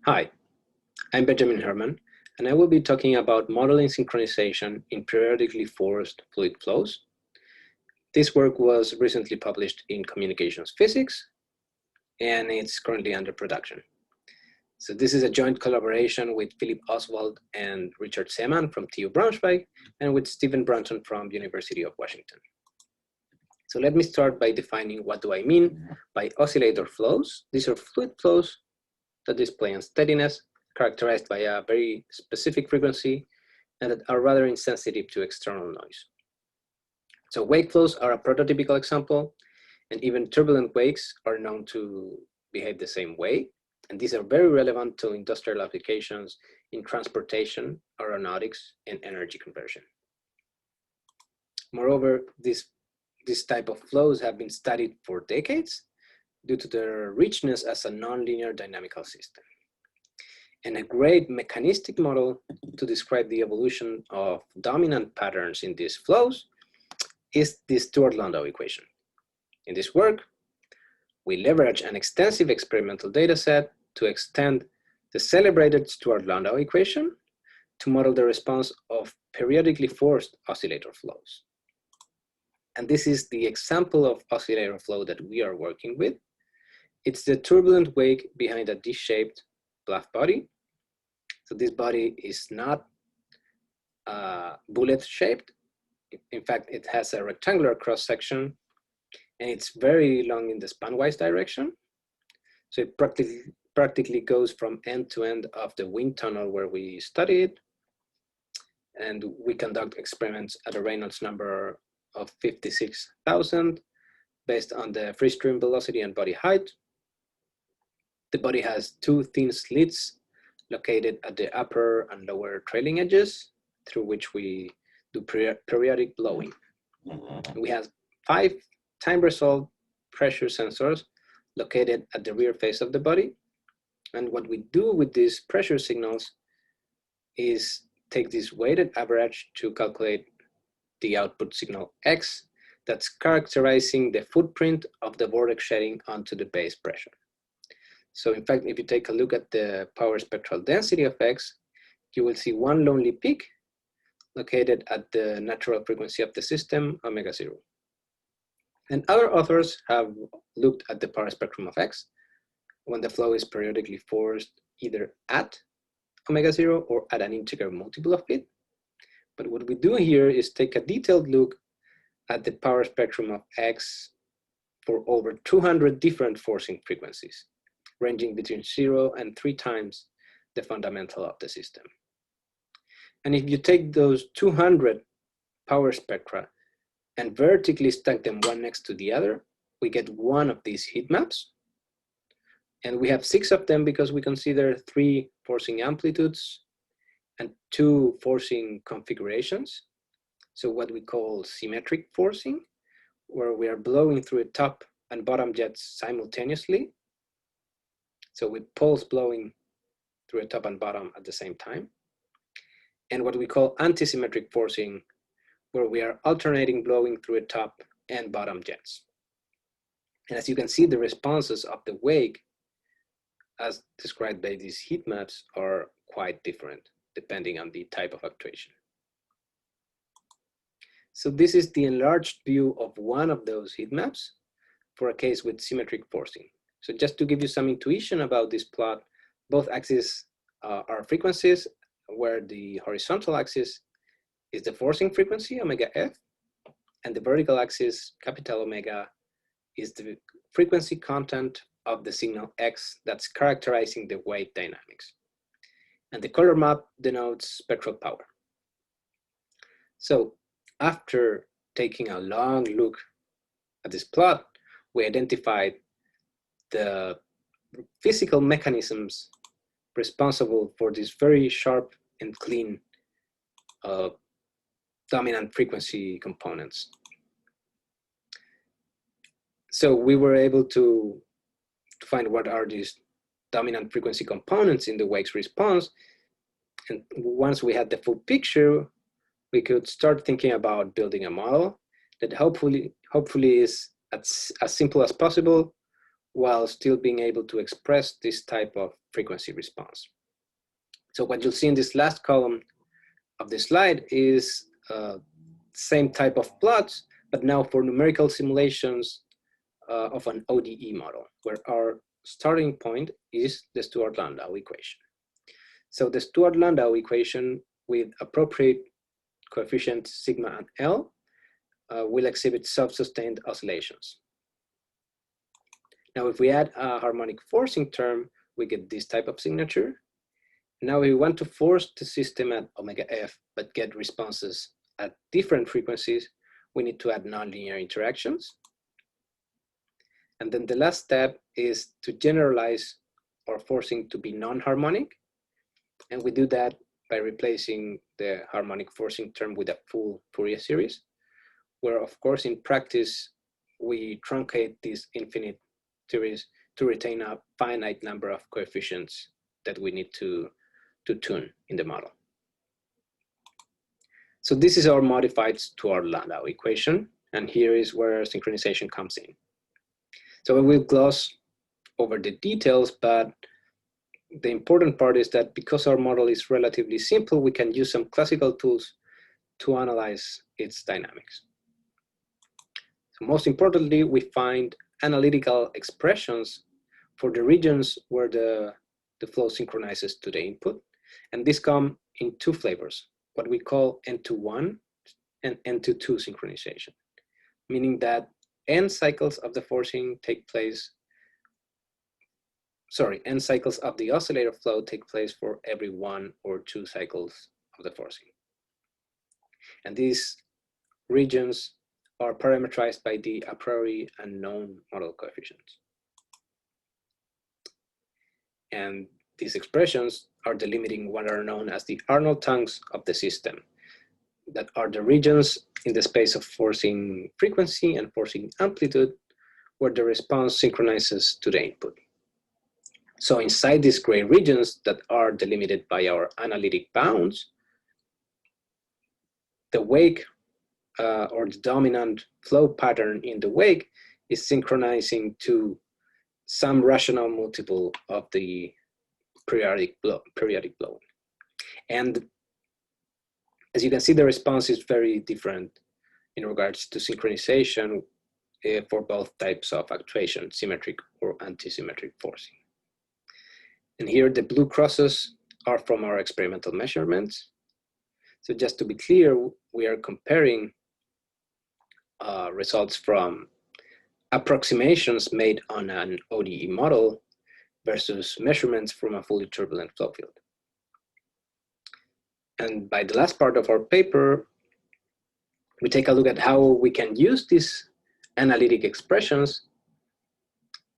Hi, I'm Benjamin Herrmann, and I will be talking about modeling synchronization in periodically forced fluid flows. This work was recently published in Communications Physics, and it's currently under production. So this is a joint collaboration with Philip Oswald and Richard Seemann from TU Braunschweig, and with Stephen Brunton from University of Washington. So let me start by defining what do I mean by oscillator flows. These are fluid flows that display unsteadiness, characterized by a very specific frequency, and that are rather insensitive to external noise. So wake flows are a prototypical example, and even turbulent wakes are known to behave the same way. And these are very relevant to industrial applications in transportation, aeronautics, and energy conversion. Moreover, this type of flows have been studied for decades due to their richness as a nonlinear dynamical system. And a great mechanistic model to describe the evolution of dominant patterns in these flows is the Stuart-Landau equation. In this work, we leverage an extensive experimental data set to extend the celebrated Stuart-Landau equation to model the response of periodically forced oscillator flows. And this is the example of oscillator flow that we are working with. It's the turbulent wake behind a D-shaped bluff body. So this body is not bullet-shaped. In fact, it has a rectangular cross-section, and it's very long in the spanwise direction. So it practically goes from end to end of the wind tunnel where we studied. And we conduct experiments at a Reynolds number of 56,000 based on the free stream velocity and body height. The body has two thin slits located at the upper and lower trailing edges through which we do periodic blowing. We have 5 time-resolved pressure sensors located at the rear face of the body. And what we do with these pressure signals is take this weighted average to calculate the output signal X that's characterizing the footprint of the vortex shedding onto the base pressure. So in fact, if you take a look at the power spectral density of X, you will see one lonely peak located at the natural frequency of the system, omega 0. And other authors have looked at the power spectrum of X when the flow is periodically forced either at omega 0 or at an integer multiple of it. But what we do here is take a detailed look at the power spectrum of X for over 200 different forcing frequencies, ranging between 0 and 3 times the fundamental of the system. And if you take those 200 power spectra and vertically stack them one next to the other, we get one of these heat maps. And we have 6 of them because we consider 3 forcing amplitudes and 2 forcing configurations. So what we call symmetric forcing, where we are blowing through a top and bottom jets simultaneously. So with pulse blowing through a top and bottom at the same time. And what we call antisymmetric forcing, where we are alternating blowing through a top and bottom jets. And as you can see, the responses of the wake, as described by these heat maps, are quite different depending on the type of actuation. So this is the enlarged view of one of those heat maps for a case with symmetric forcing. So just to give you some intuition about this plot, both axes are frequencies, where the horizontal axis is the forcing frequency, omega f, and the vertical axis, capital omega, is the frequency content of the signal X that's characterizing the wave dynamics. And the color map denotes spectral power. So after taking a long look at this plot, we identified the physical mechanisms responsible for these very sharp and clean dominant frequency components. So we were able to find what are these dominant frequency components in the wake's response. And once we had the full picture, we could start thinking about building a model that hopefully is as simple as possible, while still being able to express this type of frequency response. So what you'll see in this last column of the slide is same type of plots, but now for numerical simulations of an ODE model, where our starting point is the Stuart-Landau equation. So the Stuart-Landau equation with appropriate coefficients sigma and L will exhibit self-sustained oscillations. Now, if we add a harmonic forcing term, we get this type of signature. Now we want to force the system at omega f, but get responses at different frequencies. We need to add nonlinear interactions. And then the last step is to generalize our forcing to be non-harmonic. And we do that by replacing the harmonic forcing term with a full Fourier series, where of course in practice, we truncate this infinite series to retain a finite number of coefficients that we need to tune in the model. So this is our modified Stuart-Landau equation, and here is where synchronization comes in. So we will gloss over the details, but the important part is that because our model is relatively simple, we can use some classical tools to analyze its dynamics. So most importantly, we find analytical expressions for the regions where the flow synchronizes to the input. And these come in two flavors, what we call N2-1 and N2-2 synchronization, meaning that N cycles of the forcing take place, N cycles of the oscillator flow take place for every 1 or 2 cycles of the forcing. And these regions are parameterized by the a priori unknown model coefficients. And these expressions are delimiting what are known as the Arnold tongues of the system, that are the regions in the space of forcing frequency and forcing amplitude where the response synchronizes to the input. So inside these gray regions that are delimited by our analytic bounds, the wake or the dominant flow pattern in the wake is synchronizing to some rational multiple of the periodic flow. And as you can see, the response is very different in regards to synchronization for both types of actuation, symmetric or anti-symmetric forcing. And here the blue crosses are from our experimental measurements. So just to be clear, we are comparing results from approximations made on an ODE model versus measurements from a fully turbulent flow field. And by the last part of our paper, we take a look at how we can use these analytic expressions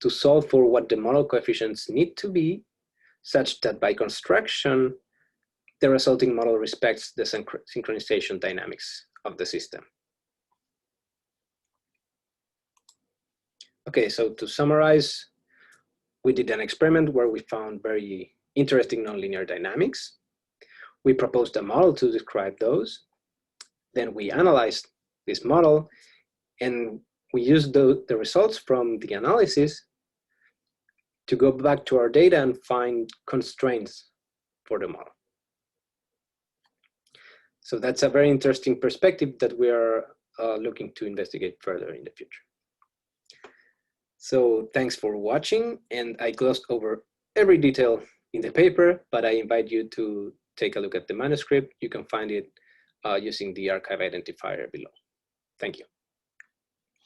to solve for what the model coefficients need to be, such that by construction, the resulting model respects the synchronization dynamics of the system. Okay, so to summarize, we did an experiment where we found very interesting nonlinear dynamics. We proposed a model to describe those. Then we analyzed this model and we used the results from the analysis to go back to our data and find constraints for the model. So that's a very interesting perspective that we are looking to investigate further in the future. So thanks for watching, and I glossed over every detail in the paper, but I invite you to take a look at the manuscript. You can find it using the archive identifier below. Thank you.